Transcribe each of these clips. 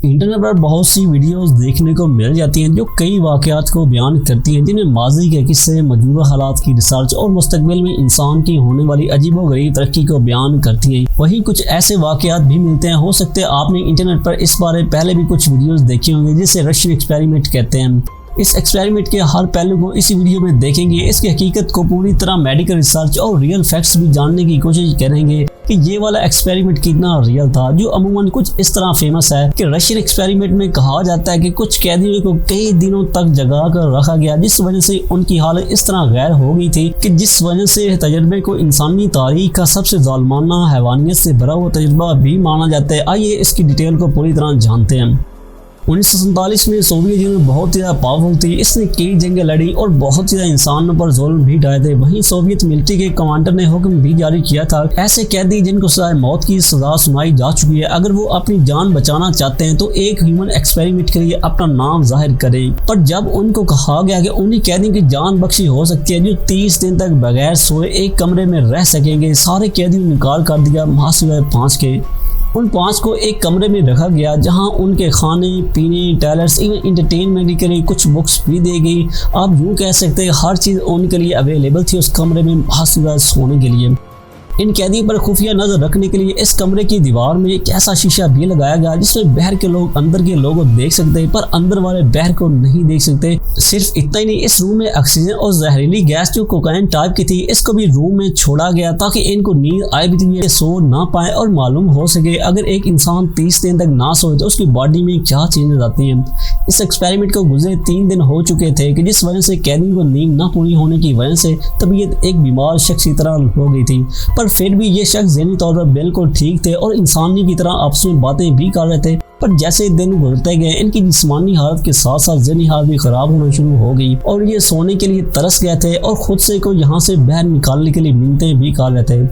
Internet پر بہت سی videos دیکھنے کو مل جاتی ہیں جو کئی واقعات کو بیان کرتی ہیں، جن میں ماضی کے قصے، موجودہ حالات کی ریسرچ اور مستقبل میں انسان کی ہونے والی عجیب و غریب ترقی کو بیان کرتی ہیں۔ وہیں کچھ ایسے واقعات بھی ملتے ہیں، ہو سکتے ہیں آپ نے انٹرنیٹ پر اس بارے پہلے بھی کچھ ویڈیوز دیکھی ہوں گے، جسے رشین ایکسپیریمنٹ کہتے ہیں۔ اس ایکسپیریمنٹ کے ہر پہلو کو اسی ویڈیو میں دیکھیں گے، اس کی حقیقت کو پوری طرح میڈیکل ریسرچ اور ریئل فیکٹس بھی جاننے کی کوشش کریں گے کہ یہ والا ایکسپیریمنٹ کتنا ریئل تھا، جو عموماً کچھ اس طرح فیمس ہے کہ رشین ایکسپیریمنٹ میں کہا جاتا ہے کہ کچھ قیدیوں کو کئی دنوں تک جگا کر رکھا گیا، جس وجہ سے ان کی حالت اس طرح غیر ہو گئی تھی کہ جس وجہ سے تجربے کو انسانی تاریخ کا سب سے ظالمانہ حیوانیت سے بھرا ہوا تجربہ بھی مانا جاتا ہے۔ آئیے اس کی ڈیٹیل کو پوری طرح جانتے ہیں۔ 1947 میں سوویت یونین بہت زیادہ پاورفل تھی، اس نے کئی جنگیں لڑی اور بہت زیادہ انسانوں پر ظلم بھی ڈھائے تھے۔ وہیں سوویت ملٹری کے کمانڈر نے حکم بھی جاری کیا تھا ایسے قیدی جن کو سزائے موت کی سزا سنائی جا چکی ہے، اگر وہ اپنی جان بچانا چاہتے ہیں تو ایک ہیومن ایکسپیریمنٹ کے لیے اپنا نام ظاہر کریں۔ پر جب ان کو کہا گیا کہ انہیں قیدیوں کی جان بخشی ہو سکتی ہے جو 30 دن تک بغیر سوئے ایک کمرے میں رہ سکیں گے، سارے قیدیوں نے انکار کر دیا سوائے 5 کے۔ ان 5 کو ایک کمرے میں رکھا گیا جہاں ان کے کھانے پینے، ٹائلٹس، ایون انٹرٹینمنٹ کے لیے کچھ بکس بھی دی گئی۔ آپ یوں کہہ سکتے ہیں ہر چیز ان کے لیے اویلیبل تھی اس کمرے میں سونے کے لیے۔ ان قیدیوں پر خفیہ نظر رکھنے کے لیے اس کمرے کی دیوار میں ایک ایسا شیشہ بھی لگایا گیا جس میں باہر کے لوگ اندر کے لوگوں کو دیکھ سکتے ہیں، پر اندر والے باہر کو نہیں دیکھ سکتے۔ صرف اتنا ہی نہیں، اس روم میں آکسیجن اور زہریلی گیس جو کوکائن ٹائپ کی تھی، اس کو بھی روم میں چھوڑا گیا تاکہ ان کو نیند آئے بھی سو نہ پائے اور معلوم ہو سکے اگر ایک انسان 30 دن تک نہ سوئے تو اس کی باڈی میں کیا چینجز آتی ہیں۔ اس ایکسپیریمنٹ کو گزرے 3 دن ہو چکے تھے کہ جس وجہ سے قیدیوں کو نیند نہ پوری ہونے کی وجہ سے طبیعت ایک بیمار شخص کی طرح ہو گئی تھی، پر پھر بھی یہ شخص ذہنی طور پر بالکل ٹھیک تھے اور انسانی کی طرح آپس میں باتیں بھی کر رہے تھے۔ پر جیسے دن گزرتے گئے ان کی جسمانی حالت کے ساتھ ساتھ ذہنی حالت بھی خراب ہونا شروع ہو گئی اور یہ سونے کے لیے ترس گئے تھے اور خود سے کو یہاں سے باہر نکالنے کے لیے منتیں بھی کر رہے تھے۔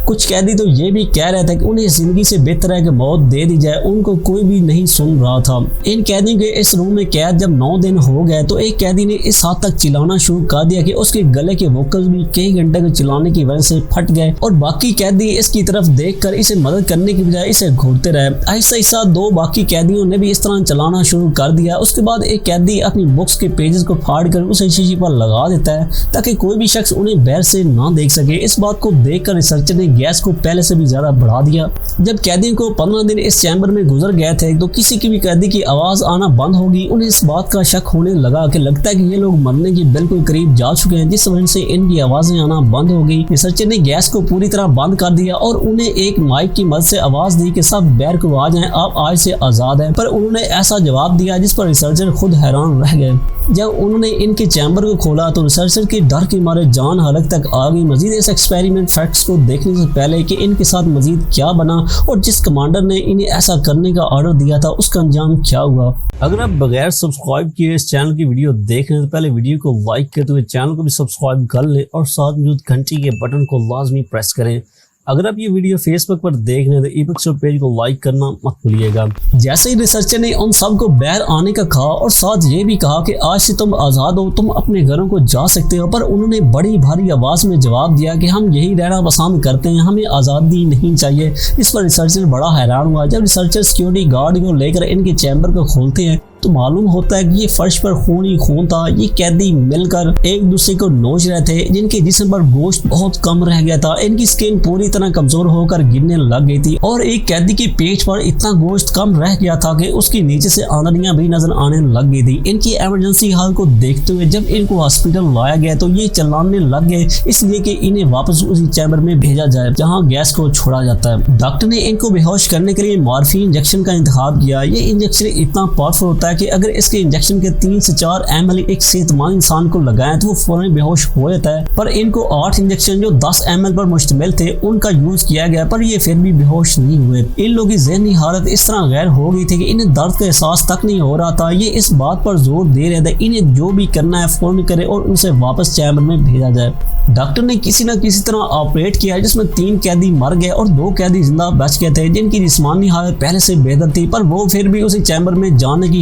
کچھ قیدی تو یہ بھی کہہ رہے تھے کہ انہیں زندگی سے بہتر ہے کہ موت دے دی جائے، ان کو کوئی بھی نہیں سن رہا تھا۔ ان قیدیوں کے اس روم میں قید جب 9 دن ہو گئے تو ایک قیدی نے اس حد تک چلانا شروع کر دیا کہ اس کے گلے کے ووکلز بھی کئی گھنٹے کے چلانے کی وجہ سے پھٹ گئے اور باقی قیدی اس کی طرف دیکھ کر اسے مدد کرنے کی بجائے اسے گھورتے رہے۔ آہستہ آہستہ 2 باقی قیدیوں نے بھی اس طرح چلانا شروع کر دیا۔ اس کے بعد ایک قیدی اپنی بکس کے پیجز کو پھاڑ کر اسے شیشے پر لگا دیتا ہے تاکہ کوئی بھی شخص انہیں باہر سے نہ دیکھ سکے۔ اس بات کو دیکھ کر ریسرچر نے گیس کو پہلے سے بھی زیادہ بڑھا دیا۔ جب قیدیوں کو 15 دن اس چیمبر میں گزر گئے تھے تو کسی کی بھی قیدی کی آواز آنا بند ہوگی۔ انہیں اس بات کا شک ہونے لگا کہ لگتا ہے کہ یہ لوگ مرنے کے بالکل قریب جا چکے ہیں، جس وجہ سے ان کی آوازیں آنا بند ہو گئی۔ ریسرچر نے گیس کو پوری طرح بند کر دیا اور انہیں ایک مائک کی مدد سے آواز دی کہ سب باہر کو آ جائیں، آپ آج سے آزاد ہیں۔ پر انہوں نے ایسا جواب دیا جس پر ریسرچر خود حیران رہ گئے۔ جب انہوں نے ان کے چیمبر کو کھولا تو ریسرچر کے ڈر کے مارے جان حلق تک آ گئی۔ مزید اس ایکسپیریمنٹ فیکٹس کو دیکھنے سے پہلے کہ ان کے ساتھ مزید کیا بنا اور جس کمانڈر نے انہیں ایسا کرنے کا آرڈر دیا تھا اس کا انجام کیا ہوا۔ اگر آپ بغیر سبسکرائب کیے اس چینل کی ویڈیو دیکھ رہے ہیں تو پہلے ویڈیو کو لائک کرتے ہوئے چینل کو بھی سبسکرائب کر لیں اور ساتھ موجود گھنٹی کے بٹن کو لازمی پریس کریں۔ اگر آپ یہ ویڈیو فیس بک پر دیکھ رہے ہیں تو ای بکس پیج کو لائک کرنا مت بھولیے گا۔ جیسے ہی ریسرچر نے ان سب کو باہر آنے کا کہا اور ساتھ یہ بھی کہا کہ آج سے تم آزاد ہو، تم اپنے گھروں کو جا سکتے ہو، پر انہوں نے بڑی بھاری آواز میں جواب دیا کہ ہم یہی رہنا پسند کرتے ہیں، ہمیں آزادی نہیں چاہیے۔ اس پر ریسرچر بڑا حیران ہوا۔ جب ریسرچر سیکیورٹی گارڈ کو لے کر ان کے چیمبر کو کھولتے ہیں تو معلوم ہوتا ہے کہ یہ فرش پر خون ہی خون تھا۔ یہ قیدی مل کر ایک دوسرے کو نوچ رہے تھے، جن کے جسم پر گوشت بہت کم رہ گیا تھا۔ ان کی سکن پوری طرح کمزور ہو کر گرنے لگ گئی تھی اور ایک قیدی کے پیٹ پر اتنا گوشت کم رہ گیا تھا کہ اس کی نیچے سے آندڑیاں بھی نظر آنے لگ گئی تھی۔ ان کی ایمرجنسی حال کو دیکھتے ہوئے جب ان کو ہاسپٹل لایا گیا تو یہ چلانے لگ گئے، اس لیے کہ انہیں واپس اسی چیمبر میں بھیجا جائے جہاں گیس کو چھوڑا جاتا ہے۔ ڈاکٹر نے ان کو بے ہوش کرنے کے لیے مارفین انجیکشن کا انتخاب کیا۔ یہ انجیکشن اتنا پاورفل ہوتا ہے کہ اگر اس کے انجیکشن کے 3 سے 4 ml ایک صحت مند انسان کو لگائیں تو وہ فوراً بے ہوش ہو جاتا ہے، پر ان کو 8 انجیکشن جو 10 ml پر مشتمل تھے ان کا یوز کیا گیا، پر یہ پھر بھی بے ہوش نہیں ہوئے۔ ان لوگوں کی ذہنی حالت اس طرح غیر ہو گئی تھی کہ انہیں درد کا احساس تک نہیں ہو رہا تھا۔ یہ اس بات پر زور دے رہے تھے انہیں جو بھی کرنا ہے فوراً کرے اور اسے واپس چیمبر میں بھیجا جائے۔ ڈاکٹر نے کسی نہ کسی طرح آپریٹ کیا جس میں 3 قیدی مر گئے اور 2 قیدی زندہ بچ گئے تھے جن کی جسمانی حالت پہلے سے بہتر تھی، پر وہ پھر بھی اسی چیمبر میں جانے کی